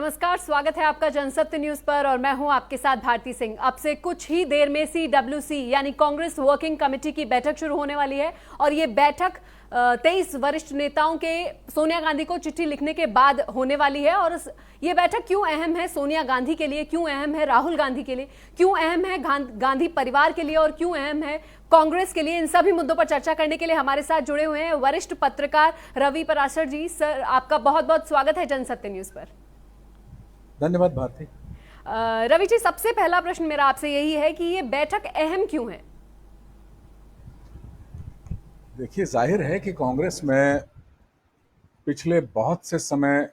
नमस्कार, स्वागत है आपका जनसत्य न्यूज पर और मैं हूं आपके साथ भारती सिंह। अब से कुछ ही देर में CWC यानी कांग्रेस वर्किंग कमेटी की बैठक शुरू होने वाली है और ये बैठक 23 वरिष्ठ नेताओं के सोनिया गांधी को चिट्ठी लिखने के बाद होने वाली है। और ये बैठक क्यों अहम है सोनिया गांधी के लिए, क्यों अहम है राहुल गांधी के लिए, क्यों अहम है गांधी परिवार के लिए और क्यों अहम है कांग्रेस के लिए, इन सभी मुद्दों पर चर्चा करने के लिए हमारे साथ जुड़े हुए हैं वरिष्ठ पत्रकार रवि पराशर जी। सर, आपका बहुत बहुत स्वागत है जनसत्य न्यूज पर। धन्यवाद भारती। रवि जी, सबसे पहला प्रश्न मेरा आपसे यही है कि ये बैठक अहम क्यों है? देखिए, जाहिर है कि कांग्रेस में पिछले बहुत से समय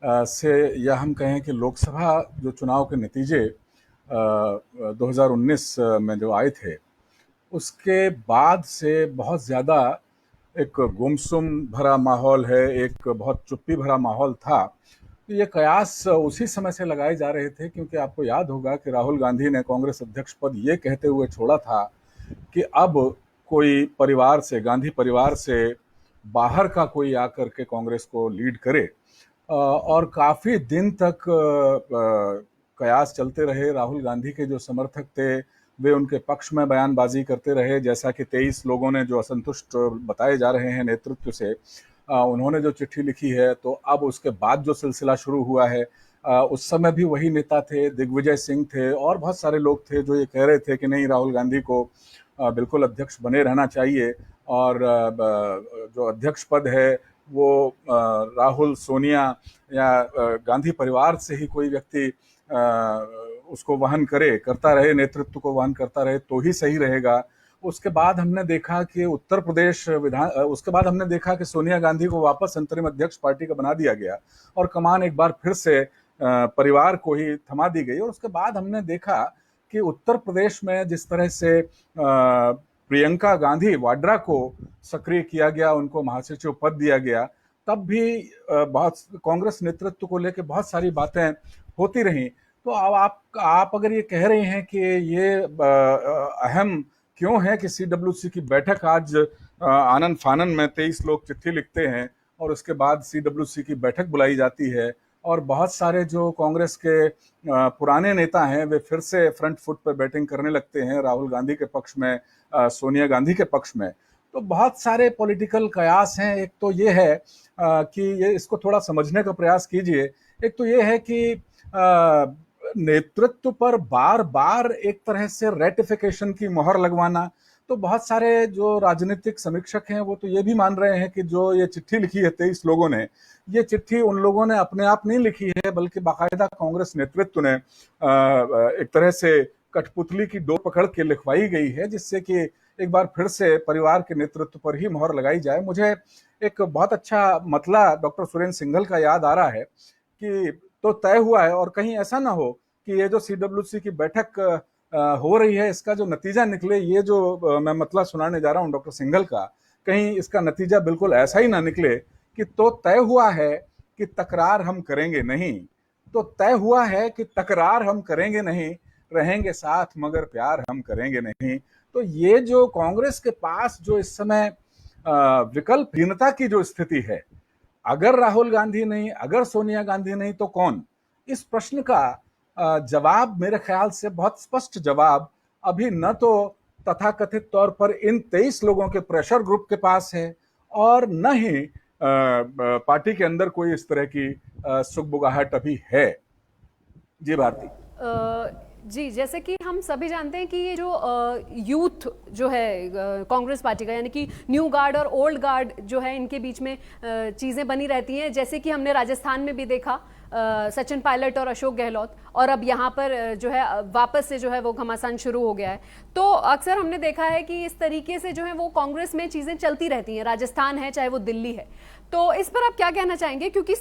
से, या हम कहें कि लोकसभा जो चुनाव के नतीजे 2019 में जो आए थे, उसके बाद से बहुत ज़्यादा एक गुमसुम भरा माहौल है, एक बहुत चुप्पी भरा माहौल था। तो ये कयास उसी समय से लगाए जा रहे थे, क्योंकि आपको याद होगा कि राहुल गांधी ने कांग्रेस अध्यक्ष पद ये कहते हुए छोड़ा था कि अब कोई परिवार से, गांधी परिवार से बाहर का कोई आकर के कांग्रेस को लीड करे। और काफ़ी दिन तक कयास चलते रहे। राहुल गांधी के जो समर्थक थे वे उनके पक्ष में बयानबाजी करते रहे, जैसा कि 23 लोगों ने जो असंतुष्ट बताए जा रहे हैं नेतृत्व से, उन्होंने जो चिट्ठी लिखी है। तो अब उसके बाद जो सिलसिला शुरू हुआ है, उस समय भी वही नेता थे, दिग्विजय सिंह थे और बहुत सारे लोग थे जो ये कह रहे थे कि नहीं, राहुल गांधी को बिल्कुल अध्यक्ष बने रहना चाहिए और जो अध्यक्ष पद है वो राहुल, सोनिया या गांधी परिवार से ही कोई व्यक्ति उसको वहन करता रहे, नेतृत्व को वहन करता रहे तो ही सही रहेगा। उसके बाद हमने देखा कि उसके बाद हमने देखा कि सोनिया गांधी को वापस अंतरिम अध्यक्ष पार्टी का बना दिया गया और कमान एक बार फिर से परिवार को ही थमा दी गई। और उसके बाद हमने देखा कि उत्तर प्रदेश में जिस तरह से प्रियंका गांधी वाड्रा को सक्रिय किया गया, उनको महासचिव पद दिया गया, तब भी बहुत कांग्रेस नेतृत्व को लेकर बहुत सारी बातें होती रहीं। तो अब आप अगर ये कह रहे हैं कि ये अहम क्यों है कि CWC की बैठक आज आनन फानन में 23 लोग चिट्ठी लिखते हैं और उसके बाद CWC की बैठक बुलाई जाती है और बहुत सारे जो कांग्रेस के पुराने नेता हैं वे फिर से फ्रंट फुट पर बैटिंग करने लगते हैं, राहुल गांधी के पक्ष में, सोनिया गांधी के पक्ष में। तो बहुत सारे पॉलिटिकल कयास हैं। एक तो ये है कि ये इसको थोड़ा समझने का प्रयास कीजिए। एक तो ये है कि नेतृत्व पर बार बार एक तरह से रेटिफिकेशन की मोहर लगवाना। तो बहुत सारे जो राजनीतिक समीक्षक हैं वो तो ये भी मान रहे हैं कि जो ये चिट्ठी लिखी है 23 लोगों ने, ये चिट्ठी उन लोगों ने अपने आप नहीं लिखी है, बल्कि बाकायदा कांग्रेस नेतृत्व ने एक तरह से कठपुतली की डोर पकड़ के लिखवाई गई है, जिससे कि एक बार फिर से परिवार के नेतृत्व पर ही मोहर लगाई जाए। मुझे एक बहुत अच्छा मतला डॉक्टर सुरेंद्र सिंघल का याद आ रहा है कि तो तय हुआ है और कहीं ऐसा ना हो कि ये जो CWC की बैठक हो रही है, इसका जो नतीजा निकले, ये जो मैं मतला सुनाने जा रहा हूँ डॉक्टर सिंघल का, कहीं इसका नतीजा बिल्कुल ऐसा ही ना निकले कि तो तय हुआ है कि तकरार हम करेंगे नहीं, तो तय हुआ है कि तकरार हम करेंगे नहीं, रहेंगे साथ मगर प्यार हम करेंगे नहीं। तो ये जो कांग्रेस के पास जो इस समय विकल्पहीनता की जो स्थिति है, अगर राहुल गांधी नहीं, अगर सोनिया गांधी नहीं तो कौन, इस प्रश्न का जवाब मेरे ख्याल से बहुत स्पष्ट जवाब अभी न तो तथाकथित तौर पर इन 23 लोगों के प्रेशर ग्रुप के पास है और न ही पार्टी के अंदर कोई इस तरह की सुगबुगाहट अभी है। जी भारती। जी, जैसे कि हम सभी जानते हैं कि ये जो यूथ जो है कांग्रेस पार्टी का, यानी कि न्यू गार्ड और ओल्ड गार्ड जो है, इनके बीच में चीज़ें बनी रहती हैं। जैसे कि हमने राजस्थान में भी देखा सचिन पायलट और अशोक गहलोत, और अब यहाँ पर जो है वापस से जो है वो घमासान शुरू हो गया है। तो अक्सर हमने देखा है कि इस तरीके से जो है वो कांग्रेस में चीज़ें चलती रहती हैं, राजस्थान है चाहे वो दिल्ली है। तो इस पर आप क्या कहना चाहेंगे? क्योंकि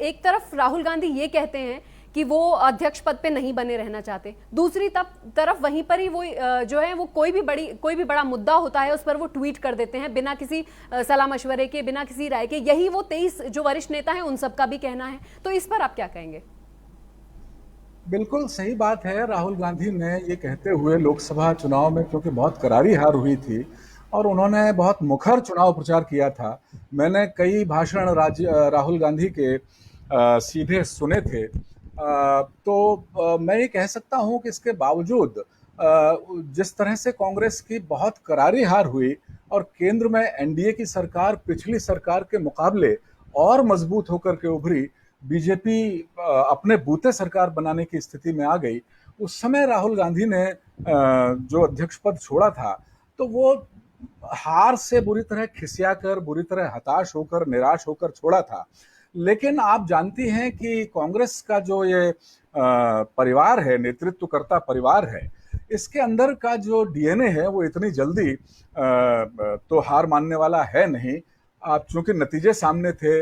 एक तरफ राहुल गांधी ये कहते हैं कि वो अध्यक्ष पद पे नहीं बने रहना चाहते, दूसरी तरफ वहीं पर ही वो जो है वो कोई भी बड़ा मुद्दा होता है उस पर वो ट्वीट कर देते हैं बिना किसी सलाह मशवरे के, बिना किसी राय के। यही वो 23 जो वरिष्ठ नेता हैं उन सब का भी कहना है। तो इस पर आप क्या कहेंगे? बिल्कुल सही बात है। राहुल गांधी ने ये कहते हुए लोकसभा चुनाव में, क्योंकि बहुत करारी हार हुई थी और उन्होंने बहुत मुखर चुनाव प्रचार किया था, मैंने कई भाषण राहुल गांधी के सीधे सुने थे, तो मैं ये कह सकता हूँ कि इसके बावजूद जिस तरह से कांग्रेस की बहुत करारी हार हुई और केंद्र में एनडीए की सरकार पिछली सरकार के मुकाबले और मजबूत होकर के उभरी, बीजेपी अपने बूते सरकार बनाने की स्थिति में आ गई। उस समय राहुल गांधी ने जो अध्यक्ष पद छोड़ा था, तो वो हार से बुरी तरह खिसिया कर, बुरी तरह हताश होकर, निराश होकर छोड़ा था। लेकिन आप जानती हैं कि कांग्रेस का जो ये परिवार है, नेतृत्वकर्ता परिवार है, इसके अंदर का जो डीएनए है वो इतनी जल्दी तो हार मानने वाला है नहीं। आप चूंकि नतीजे सामने थे,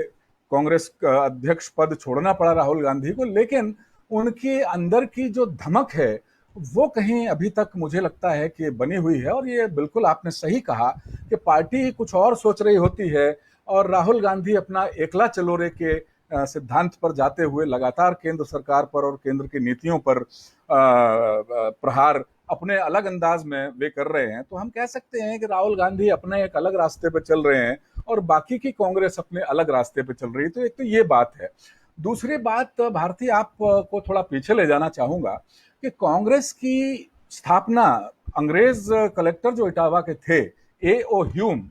कांग्रेस का अध्यक्ष पद छोड़ना पड़ा राहुल गांधी को, लेकिन उनके अंदर की जो धमक है वो कहीं अभी तक मुझे लगता है कि बनी हुई है। और ये बिल्कुल आपने सही कहा कि पार्टी कुछ और सोच रही होती है और राहुल गांधी अपना एकला चलोरे के सिद्धांत पर जाते हुए लगातार केंद्र सरकार पर और केंद्र की नीतियों पर प्रहार अपने अलग अंदाज में वे कर रहे हैं। तो हम कह सकते हैं कि राहुल गांधी अपने एक अलग रास्ते पर चल रहे हैं और बाकी की कांग्रेस अपने अलग रास्ते पर चल रही है। तो एक तो ये बात है। दूसरी बात, भारती, आपको थोड़ा पीछे ले जाना चाहूंगा कि कांग्रेस की स्थापना अंग्रेज कलेक्टर जो इटावा के थे, A.O. ह्यूम,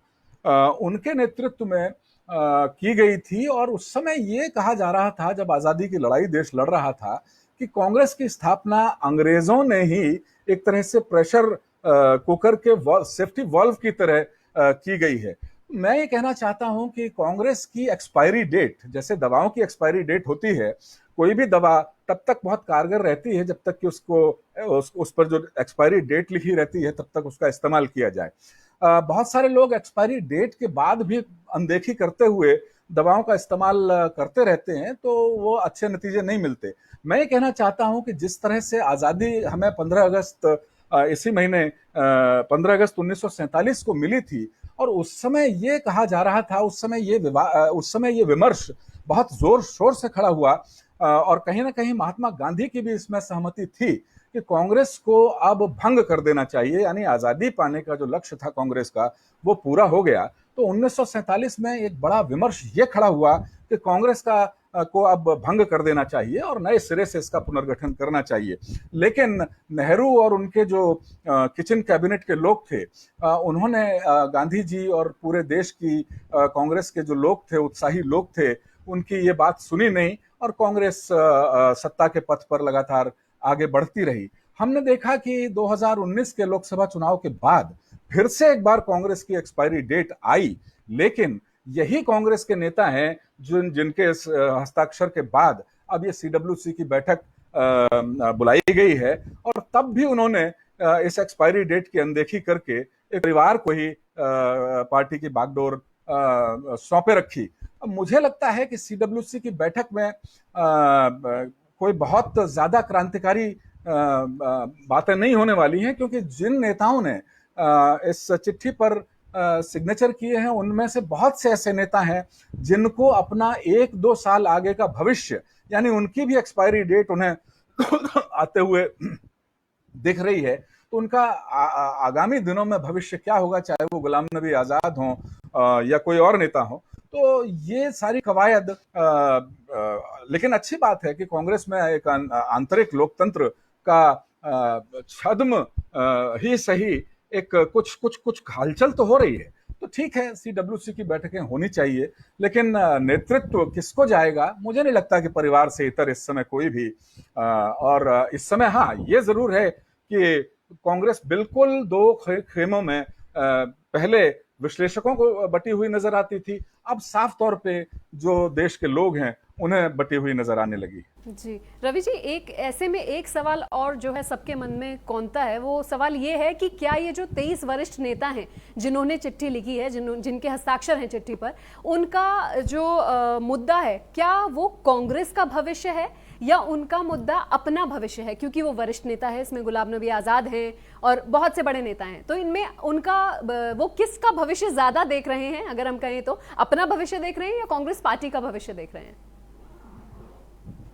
उनके नेतृत्व में की गई थी। और उस समय ये कहा जा रहा था, जब आजादी की लड़ाई देश लड़ रहा था, कि कांग्रेस की स्थापना अंग्रेजों ने ही एक तरह से प्रेशर कुकर के सेफ्टी वाल्व की तरह की गई है। मैं ये कहना चाहता हूं कि कांग्रेस की एक्सपायरी डेट, जैसे दवाओं की एक्सपायरी डेट होती है, कोई भी दवा तब तक बहुत कारगर रहती है जब तक कि उस पर जो एक्सपायरी डेट लिखी रहती है तब तक उसका इस्तेमाल किया जाए। बहुत सारे लोग एक्सपायरी डेट के बाद भी अनदेखी करते हुए दवाओं का इस्तेमाल करते रहते हैं, तो वो अच्छे नतीजे नहीं मिलते। मैं ये कहना चाहता हूं कि जिस तरह से आज़ादी हमें 15 अगस्त इसी महीने 15 अगस्त 1947 को मिली थी, और उस समय ये कहा जा रहा था, उस समय ये विमर्श बहुत जोर शोर से खड़ा हुआ, और कहीं ना कहीं महात्मा गांधी की भी इसमें सहमति थी कि कांग्रेस को अब भंग कर देना चाहिए, यानी आजादी पाने का जो लक्ष्य था कांग्रेस का वो पूरा हो गया। तो 1947 में एक बड़ा विमर्श ये खड़ा हुआ कि कांग्रेस को अब भंग कर देना चाहिए और नए सिरे से इसका पुनर्गठन करना चाहिए। लेकिन नेहरू और उनके जो किचन कैबिनेट के लोग थे, उन्होंने गांधी जी और पूरे देश की कांग्रेस के जो लोग थे, उत्साही लोग थे, उनकी ये बात सुनी नहीं और कांग्रेस सत्ता के पथ पर लगातार आगे बढ़ती रही। हमने देखा कि 2019 के लोकसभा चुनाव के बाद फिर से एक बार कांग्रेस की एक्सपायरी डेट आई, लेकिन यही कांग्रेस के नेता हैं जिनके हस्ताक्षर के बाद अब ये CWC की बैठक बुलाई गई है, और तब भी उन्होंने इस एक्सपायरी डेट की अनदेखी करके एक परिवार को ही पार्टी की बागडोर सौंपे रखी। अब मुझे लगता है कि CWC की बैठक में कोई बहुत ज्यादा क्रांतिकारी बातें नहीं होने वाली हैं, क्योंकि जिन नेताओं ने इस चिट्ठी पर सिग्नेचर किए हैं उनमें से बहुत से ऐसे नेता हैं जिनको अपना 1-2 साल आगे का भविष्य, यानी उनकी भी एक्सपायरी डेट उन्हें आते हुए दिख रही है। तो उनका आगामी दिनों में भविष्य क्या होगा, चाहे वो गुलाम नबी आजाद हो या कोई और नेता हो, तो ये सारी कवायद। लेकिन अच्छी बात है कि कांग्रेस में एक आंतरिक लोकतंत्र का छद्म ही सही एक कुछ हलचल तो हो रही है। तो ठीक है, CWC की बैठकें होनी चाहिए, लेकिन नेतृत्व किसको जाएगा, मुझे नहीं लगता कि परिवार से इतर इस समय कोई भी। और इस समय हाँ, ये जरूर है कि कांग्रेस बिल्कुल दो खेमों में पहले विश्लेषकों को बटी हुई नजर आती थी, अब साफ तौर पे जो देश के लोग हैं उन्हें बटी हुई नजर आने लगी। जी रवि जी, एक ऐसे में एक सवाल और जो है सबके मन में कौंता है, वो सवाल ये है कि क्या ये जो 23 वरिष्ठ नेता हैं जिन्होंने चिट्ठी लिखी है, जिनके हस्ताक्षर हैं चिट्ठी पर, उनका जो मुद्दा है, क्या वो कांग्रेस का भविष्य है या उनका मुद्दा अपना भविष्य है? क्योंकि वो वरिष्ठ नेता है, इसमें गुलाम नबी आजाद हैं और बहुत से बड़े नेता हैं, तो इनमें उनका वो किसका भविष्य ज्यादा देख रहे हैं? अगर हम कहें तो अपना भविष्य देख रहे हैं या कांग्रेस पार्टी का भविष्य देख रहे हैं?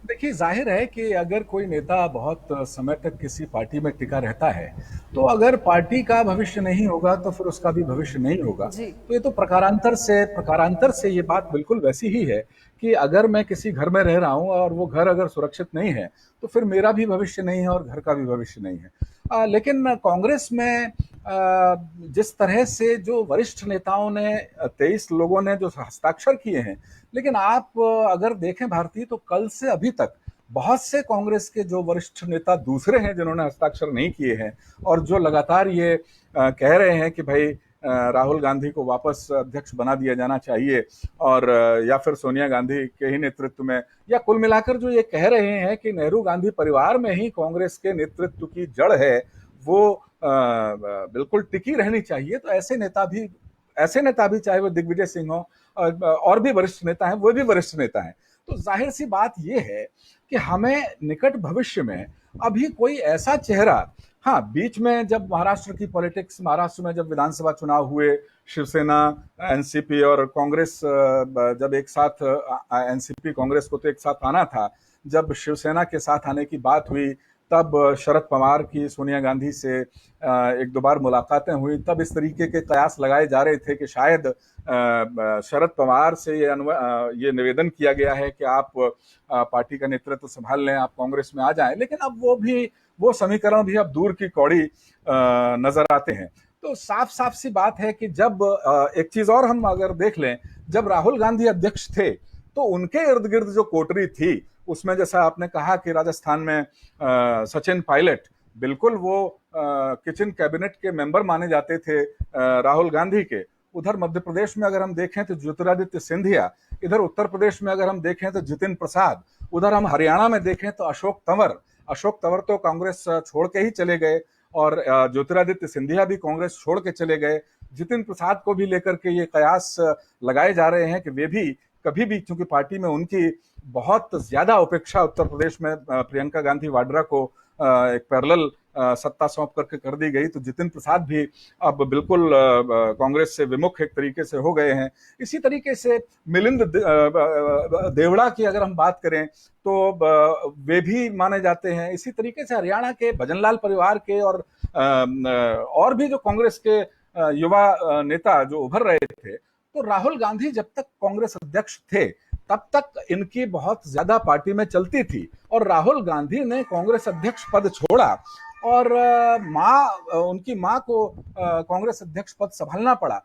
देखिए, जाहिर है कि अगर कोई नेता बहुत समय तक किसी पार्टी में टिका रहता है, तो अगर पार्टी का भविष्य नहीं होगा तो फिर उसका भी भविष्य नहीं होगा। जी। तो ये तो प्रकारांतर से ये बात बिल्कुल वैसी ही है कि अगर मैं किसी घर में रह रहा हूँ और वो घर अगर सुरक्षित नहीं है, तो फिर मेरा भी भविष्य नहीं है और घर का भी भविष्य नहीं है। लेकिन कांग्रेस में जिस तरह से जो वरिष्ठ नेताओं ने 23 लोगों ने जो हस्ताक्षर किए हैं, लेकिन आप अगर देखें भारतीय, तो कल से अभी तक बहुत से कांग्रेस के जो वरिष्ठ नेता दूसरे हैं जिन्होंने हस्ताक्षर नहीं किए हैं और जो लगातार ये कह रहे हैं कि भाई राहुल गांधी को वापस अध्यक्ष बना दिया जाना चाहिए और या फिर सोनिया गांधी के ही नेतृत्व में, या कुल मिलाकर जो ये कह रहे हैं कि नेहरू गांधी परिवार में ही कांग्रेस के नेतृत्व की जड़ है, वो बिल्कुल टिकी रहनी चाहिए। तो ऐसे नेता भी चाहे वो दिग्विजय सिंह हो और भी वरिष्ठ नेता हैं, वो भी वरिष्ठ नेता हैं। तो जाहिर सी बात ये है कि हमें निकट भविष्य में अभी कोई ऐसा चेहरा, हाँ, बीच में जब महाराष्ट्र में जब विधानसभा चुनाव हुए, शिवसेना, एनसीपी और कांग्रेस जब एक साथ, एनसीपी कांग्रेस को तो एक साथ आना था, जब शिवसेना के साथ आने की बात हुई, तब शरद पवार की सोनिया गांधी से एक दो बार मुलाकातें हुई, तब इस तरीके के कयास लगाए जा रहे थे कि शायद शरद पवार से ये निवेदन किया गया है कि आप पार्टी का नेतृत्व संभाल लें, आप कांग्रेस में आ जाएं। लेकिन अब वो समीकरण भी अब दूर की कौड़ी नजर आते हैं। तो साफ साफ सी बात है कि जब एक चीज और हम अगर देख लें, जब राहुल गांधी अध्यक्ष थे तो उनके इर्द गिर्द जो कोटरी थी, उसमें जैसा आपने कहा कि राजस्थान में सचिन पायलट, बिल्कुल वो किचन कैबिनेट के मेंबर माने जाते थे राहुल गांधी के। उधर मध्य प्रदेश में अगर हम देखें तो ज्योतिरादित्य सिंधिया, इधर उत्तर प्रदेश में अगर हम देखें तो जितिन प्रसाद, उधर हम हरियाणा में देखें तो अशोक तंवर तो कांग्रेस छोड़ के ही चले गए और ज्योतिरादित्य सिंधिया भी कांग्रेस छोड़ के चले गए। जितिन प्रसाद को भी लेकर के ये कयास लगाए जा रहे हैं कि वे भी कभी भी, क्योंकि पार्टी में उनकी बहुत ज्यादा उपेक्षा उत्तर प्रदेश में प्रियंका गांधी वाड्रा को एक पैरेलल सत्ता सौंप करके कर दी गई, तो जितिन प्रसाद भी अब बिल्कुल कांग्रेस से विमुख एक तरीके से हो गए हैं। इसी तरीके से मिलिंद देवड़ा की अगर हम बात करें तो वे भी माने जाते हैं। इसी तरीके से हरियाणा के भजनलाल परिवार के और भी जो कांग्रेस के युवा नेता जो उभर रहे थे, तो राहुल गांधी जब तक कांग्रेस अध्यक्ष थे तब तक इनकी बहुत ज्यादा पार्टी में चलती थी और राहुल गांधी ने कांग्रेस अध्यक्ष पद छोड़ा और उनकी मां को कांग्रेस अध्यक्ष पद संभालना पड़ा।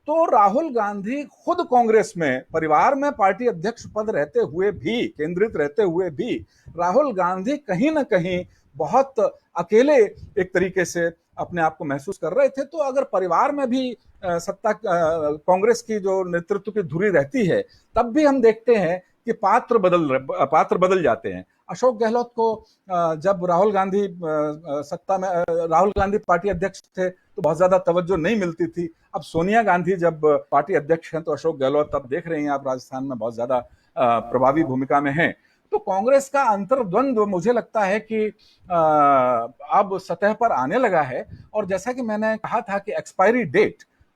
तो राहुल गांधी खुद कांग्रेस में परिवार में पार्टी अध्यक्ष पद रहते हुए भी, केंद्रित रहते हुए भी, राहुल गांधी कहीं ना कहीं बहुत अकेले एक तरीके से अपने आप को महसूस कर रहे थे। तो अगर परिवार में भी सत्ता कांग्रेस की जो नेतृत्व की धुरी रहती है, तब भी हम देखते हैं कि पात्र बदल जाते हैं। अशोक गहलोत को जब राहुल गांधी पार्टी अध्यक्ष थे तो बहुत ज्यादा तवज्जो नहीं मिलती थी। अब सोनिया गांधी जब पार्टी अध्यक्ष हैं तो अशोक गहलोत, अब देख रहे हैं आप, राजस्थान में बहुत ज्यादा प्रभावी भूमिका में हैं। तो कांग्रेस का अंतर्द्वंद मुझे लगता है कि अब सतह पर आने लगा है। और जैसा कि मैंने कहा था कि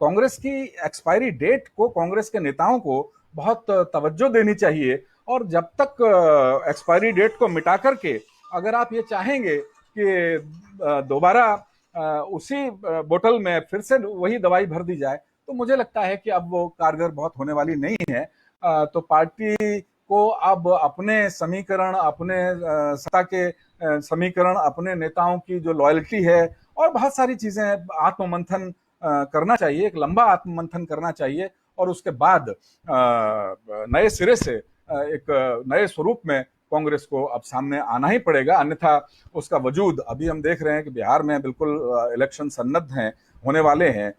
कांग्रेस की एक्सपायरी डेट को कांग्रेस के नेताओं को बहुत तवज्जो देनी चाहिए। और जब तक एक्सपायरी डेट को मिटा करके अगर आप ये चाहेंगे कि दोबारा उसी बोतल में फिर से वही दवाई भर दी जाए, तो मुझे लगता है कि अब वो कारगर बहुत होने वाली नहीं है। तो पार्टी को अब अपने समीकरण, अपने सत्ता के समीकरण, अपने नेताओं की जो लॉयल्टी है और बहुत सारी चीजें आत्ममंथन करना चाहिए, एक लंबा आत्ममंथन करना चाहिए और उसके बाद नए सिरे से एक नए स्वरूप में कांग्रेस को अब सामने आना ही पड़ेगा। अन्यथा उसका वजूद, अभी हम देख रहे हैं कि बिहार में बिल्कुल इलेक्शन सन्नद्ध हैं, होने वाले हैं।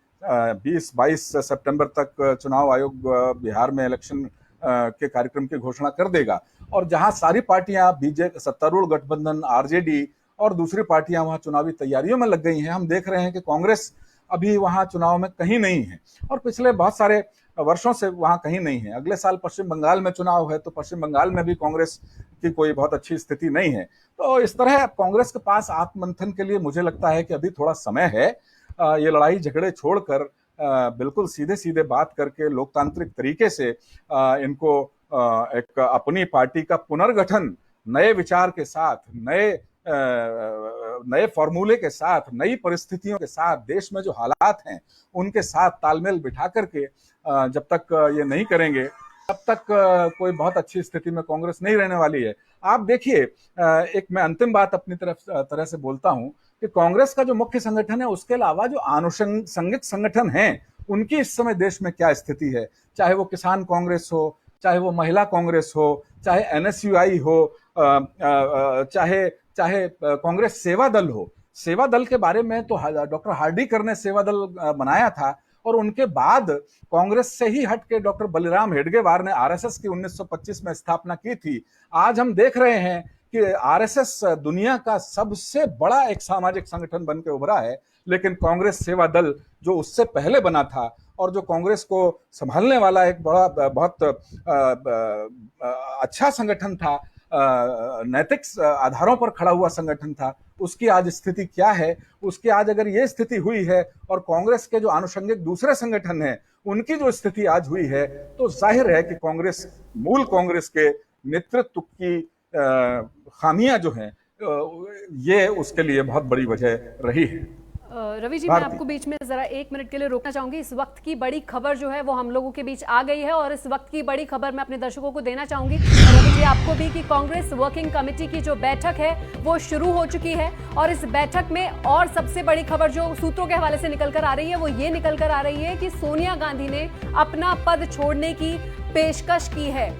20-22 सितंबर तक चुनाव आयोग बिहार में इलेक्शन के कार्यक्रम की घोषणा कर देगा और जहां सारी पार्टियां, बीजेपी, सत्तारूढ़ गठबंधन, आरजेडी और दूसरी पार्टियां वहां चुनावी तैयारियों में लग गई हैं, हम देख रहे हैं कि कांग्रेस अभी वहां चुनाव में कहीं नहीं है और पिछले बहुत सारे वर्षों से वहां कहीं नहीं है। अगले साल पश्चिम बंगाल में चुनाव है तो पश्चिम बंगाल में भी कांग्रेस की कोई बहुत अच्छी स्थिति नहीं है। तो इस तरह कांग्रेस के पास आत्ममंथन के लिए मुझे लगता है कि अभी थोड़ा समय है। ये लड़ाई झगड़े छोड़कर बिल्कुल सीधे सीधे बात करके लोकतांत्रिक तरीके से इनको एक अपनी पार्टी का पुनर्गठन नए विचार के साथ, नए फॉर्मूले के साथ, नई परिस्थितियों के साथ, देश में जो हालात हैं उनके साथ तालमेल बिठा करके जब तक ये नहीं करेंगे तब तक कोई बहुत अच्छी स्थिति में कांग्रेस नहीं रहने वाली है। आप देखिए, एक मैं अंतिम बात अपनी तरह से बोलता हूं कि कांग्रेस का जो मुख्य संगठन है उसके अलावा जो आनुषंगिक संगठन हैं उनकी इस समय देश में क्या स्थिति है, चाहे वो किसान कांग्रेस हो, चाहे वो महिला कांग्रेस हो, चाहे एनएसयूआई हो, चाहे चाहे कांग्रेस सेवा दल हो। सेवा दल के बारे में तो डॉक्टर हार्डिकर ने सेवा दल बनाया था और उनके बाद कांग्रेस से ही हट के डॉक्टर बलिराम हेडगेवार ने आरएसएस की 1925 में स्थापना की थी। आज हम देख रहे हैं कि आरएसएस दुनिया का सबसे बड़ा एक सामाजिक संगठन बनकर उभरा है, लेकिन कांग्रेस सेवा दल जो उससे पहले बना था और जो कांग्रेस को संभालने वाला एक बड़ा बहुत अच्छा संगठन था, नैतिक आधारों पर खड़ा हुआ संगठन था, उसकी आज स्थिति क्या है। उसकी आज अगर ये स्थिति हुई है और कांग्रेस के जो आनुषंगिक दूसरे संगठन हैं उनकी जो स्थिति आज हुई है, तो जाहिर है कि मूल कांग्रेस के नेतृत्व की खामियां जो हैं ये उसके लिए बहुत बड़ी वजह रही है। रवि जी, मैं आपको बीच में जरा 1 मिनट के लिए रोकना चाहूंगी। इस वक्त की बड़ी खबर जो है वो हम लोगों के बीच आ गई है और इस वक्त की बड़ी खबर मैं अपने दर्शकों को देना चाहूंगी, रवि जी आपको भी, कि कांग्रेस वर्किंग कमेटी की जो बैठक है वो शुरू हो चुकी है। और इस बैठक में और सबसे बड़ी खबर जो सूत्रों के हवाले से निकल कर आ रही है वो ये निकल कर आ रही है कि सोनिया गांधी ने अपना पद छोड़ने की पेशकश की है।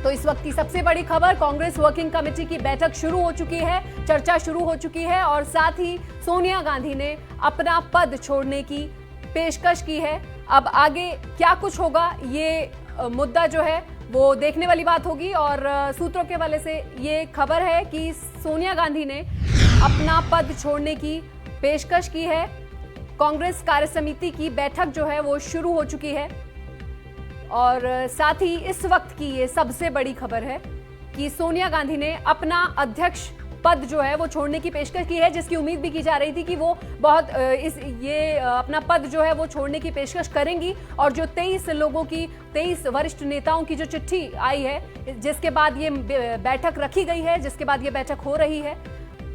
तो इस वक्त की सबसे बड़ी खबर, कांग्रेस वर्किंग कमेटी की बैठक शुरू हो चुकी है, चर्चा शुरू हो चुकी है और साथ ही सोनिया गांधी ने अपना पद छोड़ने की पेशकश की है। अब आगे क्या कुछ होगा ये मुद्दा जो है वो देखने वाली बात होगी। और सूत्रों के हवाले से ये खबर है कि सोनिया गांधी ने अपना पद छोड़ने की पेशकश की है। कांग्रेस कार्यसमिति की बैठक जो है वो शुरू हो चुकी है और साथ ही इस वक्त की ये सबसे बड़ी खबर है कि सोनिया गांधी ने अपना अध्यक्ष पद जो है वो छोड़ने की पेशकश की है, जिसकी उम्मीद भी की जा रही थी कि वो बहुत अपना पद जो है वो छोड़ने की पेशकश करेंगी। और जो 23 लोगों की, 23 वरिष्ठ नेताओं की जो चिट्ठी आई है जिसके बाद ये बैठक रखी गई है, जिसके बाद ये बैठक हो रही है,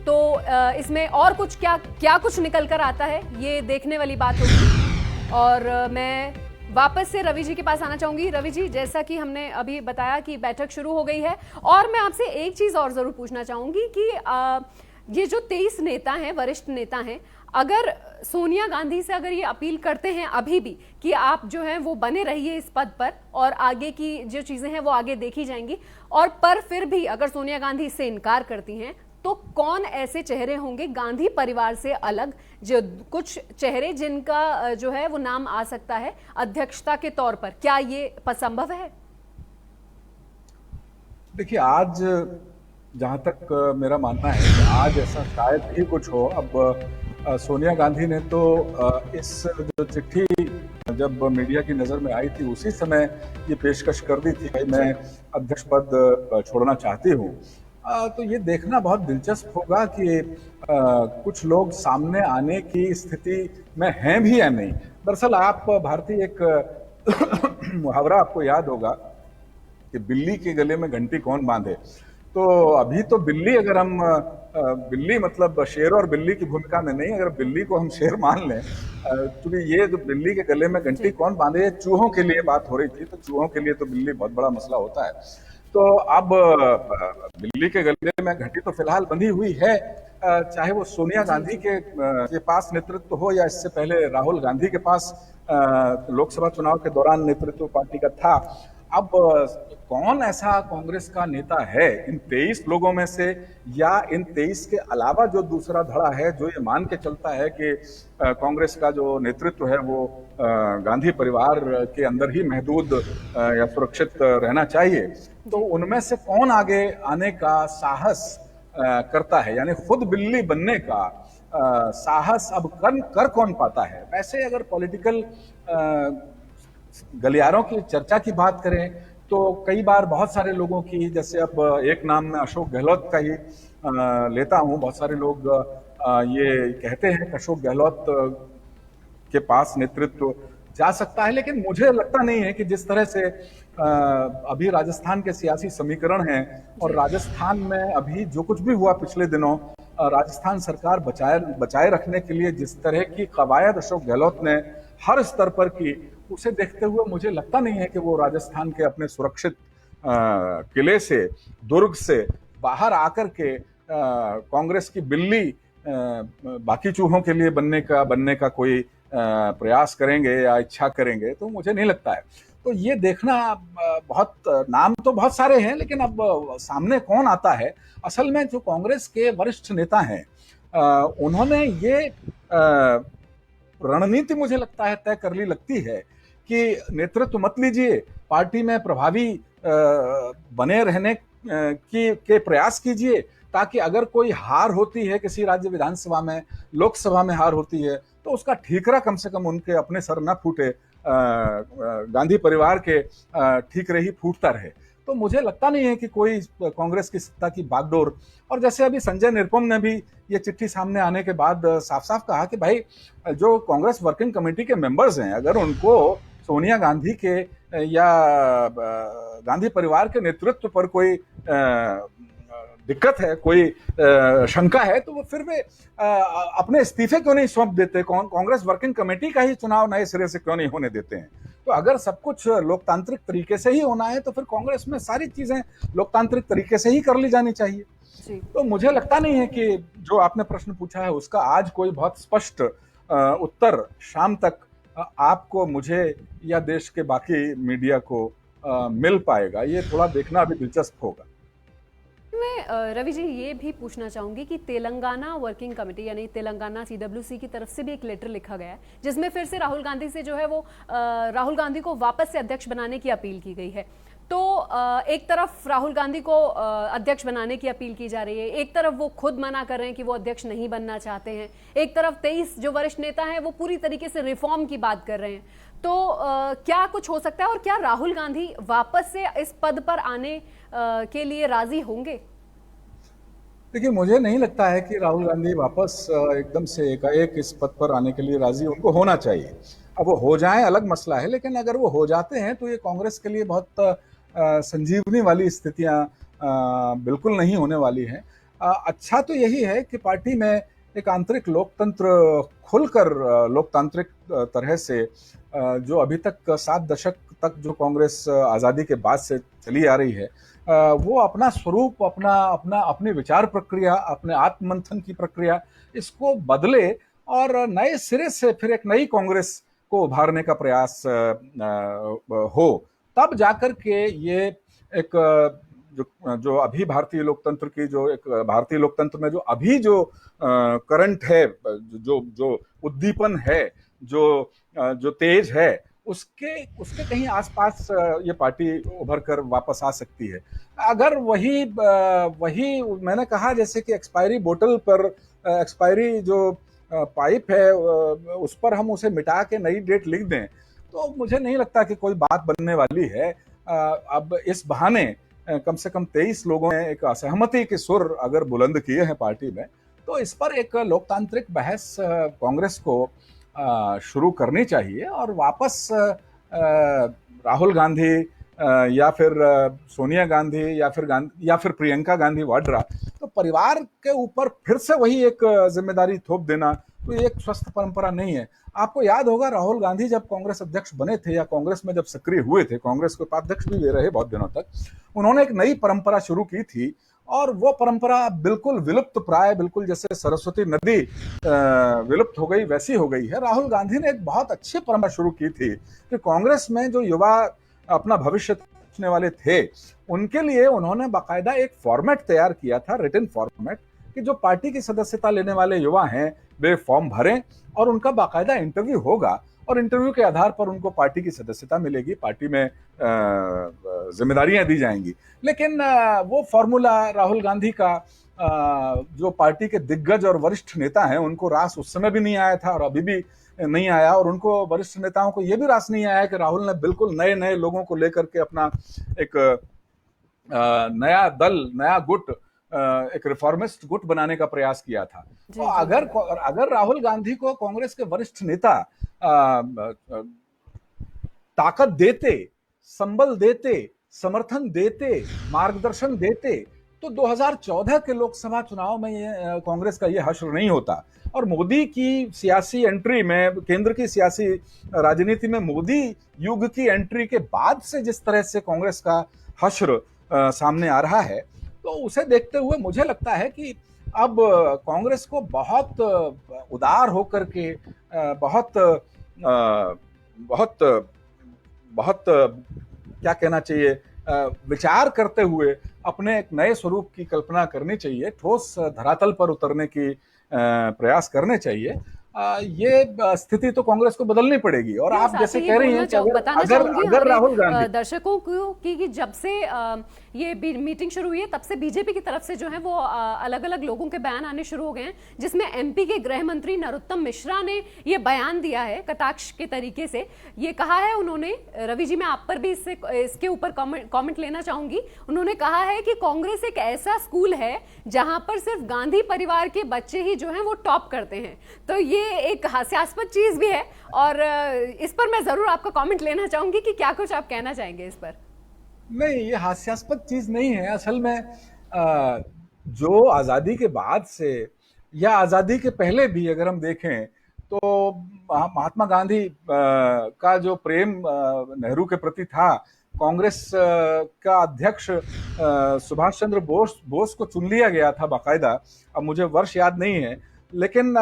तो इसमें और कुछ क्या कुछ निकल कर आता है ये देखने वाली बात होगी। और मैं वापस से रवि जी के पास आना चाहूंगी। रवि जी, जैसा कि हमने अभी बताया कि बैठक शुरू हो गई है और मैं आपसे एक चीज और जरूर पूछना चाहूंगी कि ये जो 23 नेता हैं, वरिष्ठ नेता हैं, अगर सोनिया गांधी से अगर ये अपील करते हैं अभी भी कि आप जो हैं वो बने रहिए इस पद पर और आगे की जो चीजें हैं वो आगे देखी जाएंगी, और पर फिर भी अगर सोनिया गांधी इससे इनकार करती हैं, तो कौन ऐसे चेहरे होंगे गांधी परिवार से अलग, जो कुछ चेहरे जिनका जो है वो नाम आ सकता है अध्यक्षता के तौर पर? क्या ये संभव है? देखिए, आज जहां तक मेरा मानना है कि आज ऐसा शायद ही कुछ हो। अब सोनिया गांधी ने तो इस जो चिट्ठी जब मीडिया की नजर में आई थी उसी समय ये पेशकश कर दी थी कि मैं अध्यक्ष पद छोड़ना चाहती हूँ। तो ये देखना बहुत दिलचस्प होगा कि कुछ लोग सामने आने की स्थिति में हैं भी या नहीं। दरअसल आप भारतीय एक मुहावरा आपको याद होगा कि बिल्ली के गले में घंटी कौन बांधे। तो अभी तो बिल्ली, अगर हम बिल्ली मतलब शेर और बिल्ली की भूमिका में नहीं, अगर बिल्ली को हम शेर मान लें, क्योंकि ये जो बिल्ली के गले में घंटी कौन बांधे, चूहों के लिए बात हो रही थी, तो चूहों के लिए तो बिल्ली बहुत बड़ा मसला होता है। तो अब दिल्ली के गले में घंटी तो फिलहाल बंधी हुई है, चाहे वो सोनिया गांधी के पास नेतृत्व हो या इससे पहले राहुल गांधी के पास लोकसभा चुनाव के दौरान नेतृत्व पार्टी का था। अब कौन ऐसा कांग्रेस का नेता है इन 23 लोगों में से या इन 23 के अलावा जो दूसरा धड़ा है जो ये मान के चलता है कि कांग्रेस का जो नेतृत्व है वो गांधी परिवार के अंदर ही महदूद या सुरक्षित रहना चाहिए, तो उनमें से कौन आगे आने का साहस करता है, यानी खुद बिल्ली बनने का साहस अब कर कौन पाता है। वैसे अगर पॉलिटिकल गलियारों की चर्चा की बात करें तो कई बार बहुत सारे लोगों की, जैसे अब एक नाम मैं अशोक गहलोत का ही लेता हूं, बहुत सारे लोग ये कहते हैं कि अशोक गहलोत के पास नेतृत्व जा सकता है, लेकिन मुझे लगता नहीं है कि जिस तरह से अभी राजस्थान के सियासी समीकरण हैं और राजस्थान में अभी जो कुछ भी हुआ पिछले दिनों, राजस्थान सरकार बचाए रखने के लिए जिस तरह की कवायद अशोक गहलोत ने हर स्तर पर की, उसे देखते हुए मुझे लगता नहीं है कि वो राजस्थान के अपने सुरक्षित किले से, दुर्ग से बाहर आकर के कांग्रेस की बिल्ली बाकी चूहों के लिए बनने का कोई प्रयास करेंगे या इच्छा करेंगे, तो मुझे नहीं लगता है। तो ये देखना, बहुत नाम तो बहुत सारे हैं, लेकिन अब सामने कौन आता है। असल में जो कांग्रेस के वरिष्ठ नेता हैं, उन्होंने ये रणनीति मुझे लगता है तय कर ली लगती है कि नेतृत्व मत लीजिए, पार्टी में प्रभावी बने रहने के प्रयास कीजिए, ताकि अगर कोई हार होती है किसी राज्य विधानसभा में, लोकसभा में हार होती है, तो उसका ठीकरा कम से कम उनके अपने सर न फूटे, गांधी परिवार के ठीकरे ही फूटता रहे। तो मुझे लगता नहीं है कि कोई कांग्रेस की सत्ता की बागडोर, और जैसे अभी संजय निरुपम ने भी ये चिट्ठी सामने आने के बाद साफ साफ कहा कि भाई, जो कांग्रेस वर्किंग कमेटी के मेंबर्स हैं, अगर उनको सोनिया गांधी के या गांधी परिवार के नेतृत्व पर कोई दिक्कत है, कोई शंका है, तो वो फिर वे अपने इस्तीफे क्यों नहीं सौंप देते, कांग्रेस वर्किंग कमेटी का ही चुनाव नए सिरे से क्यों नहीं होने देते हैं। तो अगर सब कुछ लोकतांत्रिक तरीके से ही होना है, तो फिर कांग्रेस में सारी चीजें लोकतांत्रिक तरीके से ही कर ली जानी चाहिए। तो मुझे लगता नहीं है कि जो आपने प्रश्न पूछा है उसका आज कोई बहुत स्पष्ट उत्तर शाम तक आपको, मुझे या देश के बाकी मीडिया को मिल पाएगा। ये थोड़ा देखना अभी दिलचस्प होगा। मैं रवि जी ये भी पूछना चाहूंगी कि तेलंगाना वर्किंग कमेटी यानी तेलंगाना CWC की तरफ से भी एक लेटर लिखा गया है, जिसमें फिर से राहुल गांधी से जो है वो राहुल गांधी को वापस से अध्यक्ष बनाने की अपील की गई है। तो एक तरफ राहुल गांधी को अध्यक्ष बनाने की अपील की जा रही है, एक तरफ वो खुद मना कर रहे हैं कि वो अध्यक्ष नहीं बनना चाहते हैं, एक तरफ 23 जो वरिष्ठ नेता हैं वो पूरी तरीके से रिफॉर्म की बात कर रहे हैं। तो क्या कुछ हो सकता है, और क्या राहुल गांधी वापस से इस पद पर आने के लिए राजी होंगे? देखिए, मुझे नहीं लगता है कि राहुल गांधी वापस एकदम से एकाएक इस पद पर आने के लिए राजी उनको होना चाहिए। अब वो हो जाएं अलग मसला है, लेकिन अगर वो हो जाते हैं तो ये कांग्रेस के लिए बहुत संजीवनी वाली स्थितियां बिल्कुल नहीं होने वाली हैं। अच्छा तो यही है कि पार्टी में एक आंतरिक लोकतंत्र खुलकर लोकतांत्रिक तरह से जो अभी तक 7 दशक तक जो कांग्रेस आज़ादी के बाद से चली आ रही है, वो अपना स्वरूप, अपनी विचार प्रक्रिया, अपने आत्ममंथन की प्रक्रिया, इसको बदले और नए सिरे से फिर एक नई कांग्रेस को उभारने का प्रयास हो, तब जाकर के ये एक जो अभी भारतीय लोकतंत्र की, जो एक भारतीय लोकतंत्र में जो अभी जो करंट है, जो उद्दीपन है, जो तेज है, उसके कहीं आसपास ये पार्टी उभर कर वापस आ सकती है। अगर वही मैंने कहा, जैसे कि एक्सपायरी बोतल पर एक्सपायरी जो पाइप है उस पर हम उसे मिटा के नई डेट लिख दें, तो मुझे नहीं लगता कि कोई बात बनने वाली है। अब इस बहाने कम से कम 23 लोगों ने एक असहमति के सुर अगर बुलंद किए हैं पार्टी में, तो इस पर एक लोकतांत्रिक बहस कांग्रेस को शुरू करनी चाहिए और वापस राहुल गांधी या फिर सोनिया गांधी या फिर प्रियंका गांधी वाड्रा, तो परिवार के ऊपर फिर से वही एक जिम्मेदारी थोप देना, तो ये एक स्वस्थ परंपरा नहीं है। आपको याद होगा, राहुल गांधी जब कांग्रेस अध्यक्ष बने थे या कांग्रेस में जब सक्रिय हुए थे, कांग्रेस के उपाध्यक्ष भी वे रहे बहुत दिनों तक, उन्होंने एक नई परंपरा शुरू की थी, और वो परंपरा बिल्कुल विलुप्त प्राय, बिल्कुल जैसे सरस्वती नदी विलुप्त हो गई वैसी हो गई है। राहुल गांधी ने एक बहुत अच्छी परंपरा शुरू की थी कि कांग्रेस में जो युवा अपना भविष्य सोचने वाले थे, उनके लिए उन्होंने बाकायदा एक फॉर्मेट तैयार किया था, रिटन फॉर्मेट, कि जो पार्टी की सदस्यता लेने वाले युवा हैं वे फॉर्म भरें और उनका बाकायदा इंटरव्यू होगा, और इंटरव्यू के आधार पर उनको पार्टी की सदस्यता मिलेगी, पार्टी में जिम्मेदारियां दी जाएंगी। लेकिन वो फॉर्मूला राहुल गांधी का, जो पार्टी के दिग्गज और वरिष्ठ नेता हैं, उनको रास उस समय भी नहीं आया था और अभी भी नहीं आया, और उनको वरिष्ठ नेताओं को यह भी रास नहीं आया कि राहुल ने बिल्कुल नए नए लोगों को लेकर के अपना एक नया दल, नया गुट, एक रिफॉर्मिस्ट गुट बनाने का प्रयास किया था। तो अगर राहुल गांधी को कांग्रेस के वरिष्ठ नेता ताकत देते, संबल देते, समर्थन देते, मार्गदर्शन देते, तो 2014 के लोकसभा चुनाव में ये कांग्रेस का ये हश्र नहीं होता। और मोदी की सियासी एंट्री में, केंद्र की सियासी राजनीति में मोदी युग की एंट्री के बाद से जिस तरह से कांग्रेस का हश्र सामने आ रहा है, तो उसे देखते हुए मुझे लगता है कि अब कांग्रेस को बहुत उदार होकर के, बहुत बहुत बहुत क्या कहना चाहिए, विचार करते हुए अपने एक नए स्वरूप की कल्पना करनी चाहिए, ठोस धरातल पर उतरने की प्रयास करने चाहिए। ये स्थिति तो कांग्रेस को बदलनी पड़ेगी। और आप जैसे कह रही हैं कि अगर राहुल गांधी, दर्शकों को कि जब से ये मीटिंग शुरू हुई है तब से बीजेपी की तरफ से जो है वो अलग अलग लोगों के बयान आने शुरू हो गए हैं, जिसमें एमपी के गृह मंत्री नरोत्तम मिश्रा ने ये बयान दिया है कटाक्ष के तरीके से। ये कहा है उन्होंने, रवि जी मैं आप पर भी इसके ऊपर कॉमेंट लेना चाहूंगी। उन्होंने कहा है कि कांग्रेस एक ऐसा स्कूल है जहां पर सिर्फ गांधी परिवार के बच्चे ही जो है वो टॉप करते हैं। तो ये एक हास्यास्पद चीज भी है, और इस पर मैं जरूर आपका कमेंट लेना चाहूंगी कि क्या कुछ आप कहना चाहेंगे इस पर। नहीं, ये हास्यास्पद चीज नहीं है। असल में जो आजादी के बाद से या आजादी के पहले भी अगर हम देखें तो महात्मा गांधी का जो प्रेम नेहरू के प्रति था, कांग्रेस का अध्यक्ष सुभाष चंद्र बोस को चुन लिया गया था बाकायदा। अब मुझे वर्ष याद नहीं है, लेकिन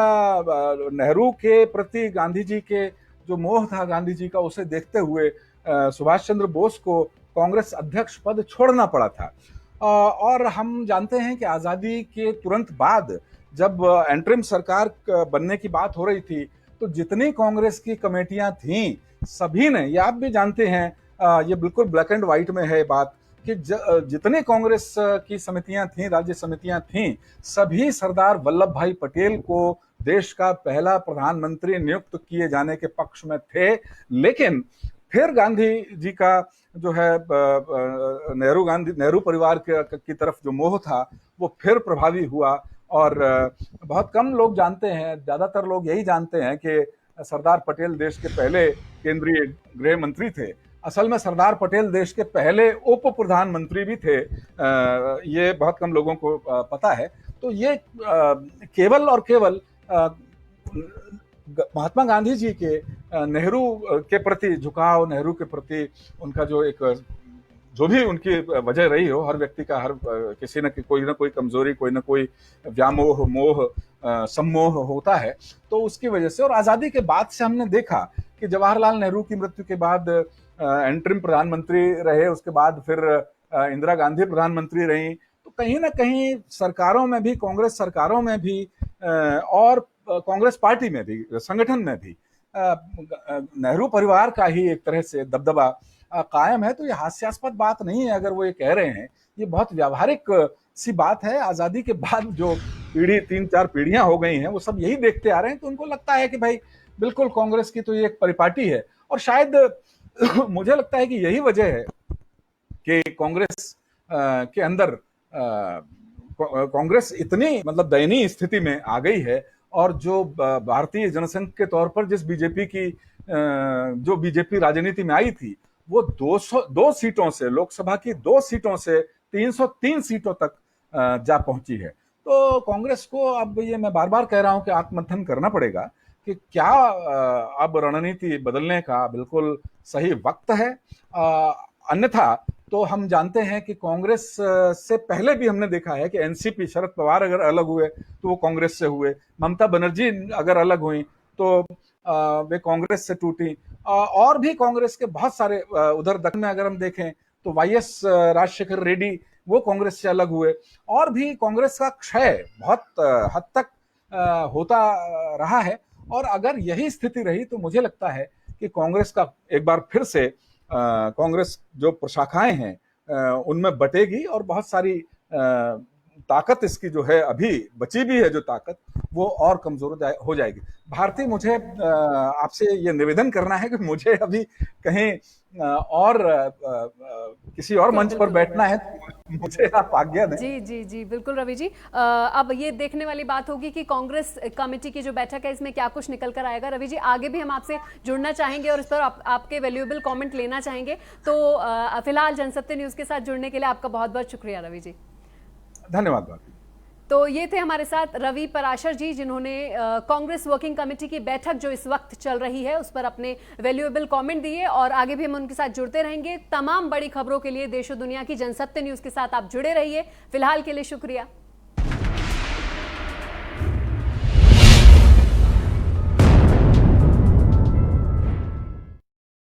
नेहरू के प्रति गांधी जी के जो मोह था गांधी जी का, उसे देखते हुए सुभाष चंद्र बोस को कांग्रेस अध्यक्ष पद छोड़ना पड़ा था। और हम जानते हैं कि आजादी के तुरंत बाद जब एंटरिम सरकार बनने की बात हो रही थी, तो जितनी कांग्रेस की कमेटियां थीं सभी ने, ये आप भी जानते हैं, ये बिल्कुल ब्लैक एंड व्हाइट में है बात, कि जितने कांग्रेस की समितियां थीं, राज्य समितियां थीं, सभी सरदार वल्लभ भाई पटेल को देश का पहला प्रधानमंत्री नियुक्त किए जाने के पक्ष में थे। लेकिन फिर गांधी जी का जो है नेहरू परिवार की तरफ जो मोह था वो फिर प्रभावी हुआ। और बहुत कम लोग जानते हैं, ज्यादातर लोग यही जानते हैं कि सरदार पटेल देश के पहले केंद्रीय गृह मंत्री थे। असल में सरदार पटेल देश के पहले उप प्रधानमंत्री भी थे, ये बहुत कम लोगों को पता है। तो ये केवल और केवल महात्मा गांधी जी के नेहरू के प्रति झुकाव, नेहरू के प्रति उनका जो एक, जो भी उनकी वजह रही हो, हर व्यक्ति का, हर किसी न कोई कमजोरी, कोई ना कोई व्यामोह, मोह, सम्मोह होता है, तो उसकी वजह से। और आजादी के बाद से हमने देखा कि जवाहरलाल नेहरू की मृत्यु के बाद एंटरिम प्रधानमंत्री रहे, उसके बाद फिर इंदिरा गांधी प्रधानमंत्री रही, तो कहीं ना कहीं सरकारों में भी, कांग्रेस सरकारों में भी और कांग्रेस पार्टी में भी, संगठन में भी नेहरू परिवार का ही एक तरह से दबदबा कायम है। तो ये हास्यास्पद बात नहीं है अगर वो ये कह रहे हैं, ये बहुत व्यावहारिक सी बात है। आजादी के बाद जो पीढ़ी, 3-4 पीढ़ियां हो गई हैं, वो सब यही देखते आ रहे हैं, तो उनको लगता है कि भाई बिल्कुल कांग्रेस की तो ये एक परिपाटी है। और शायद मुझे लगता है कि यही वजह है कि कांग्रेस के अंदर कांग्रेस इतनी मतलब दयनीय स्थिति में आ गई है। और जो भारतीय जनसंघ के तौर पर जिस बीजेपी की जो बीजेपी राजनीति में आई थी, वो 202 सीटों से, लोकसभा की 2 सीटों से 303 सीटों तक जा पहुंची है। तो कांग्रेस को अब ये मैं बार बार कह रहा हूं कि आत्ममंथन करना पड़ेगा कि क्या अब रणनीति बदलने का बिल्कुल सही वक्त है। अन्यथा तो हम जानते हैं कि कांग्रेस से पहले भी हमने देखा है कि एनसीपी, शरद पवार अगर अलग हुए तो वो कांग्रेस से हुए, ममता बनर्जी अगर अलग हुई तो वे कांग्रेस से टूटी, और भी कांग्रेस के बहुत सारे, उधर दक्षिण में अगर हम देखें तो वाईएस राजशेखर रेड्डी, वो कांग्रेस से अलग हुए, और भी कांग्रेस का क्षय बहुत हद तक होता रहा है। और अगर यही स्थिति रही तो मुझे लगता है कि कांग्रेस का एक बार फिर से कांग्रेस जो प्रशाखाएं हैं उनमें बटेगी और बहुत सारी ताकत इसकी जो है अभी बची भी है जो ताकत, वो और कमजोर हो जाएगी। भारती, मुझे आपसे ये निवेदन करना है कि मुझे अभी कहीं और किसी और मंच पर बैठना है, मुझे आप आज्ञा दें। जी जी जी बिल्कुल रवि जी। अब ये देखने वाली बात होगी कि कांग्रेस कमेटी की जो बैठक है इसमें क्या कुछ निकल कर आएगा। रवि जी, आगे भी हम आपसे जुड़ना चाहेंगे और इस पर आपके वैल्यूएबल कमेंट लेना चाहेंगे। तो फिलहाल जनसत्य न्यूज के साथ जुड़ने के लिए आपका बहुत बहुत शुक्रिया रवि जी। धन्यवाद भारती। तो ये थे हमारे साथ रवि पराशर जी, जिन्होंने कांग्रेस वर्किंग कमेटी की बैठक जो इस वक्त चल रही है उस पर अपने वैल्यूएबल कमेंट दिए, और आगे भी हम उनके साथ जुड़ते रहेंगे। तमाम बड़ी खबरों के लिए देश और दुनिया की जनसत्य न्यूज के साथ आप जुड़े रहिए। फिलहाल के लिए शुक्रिया।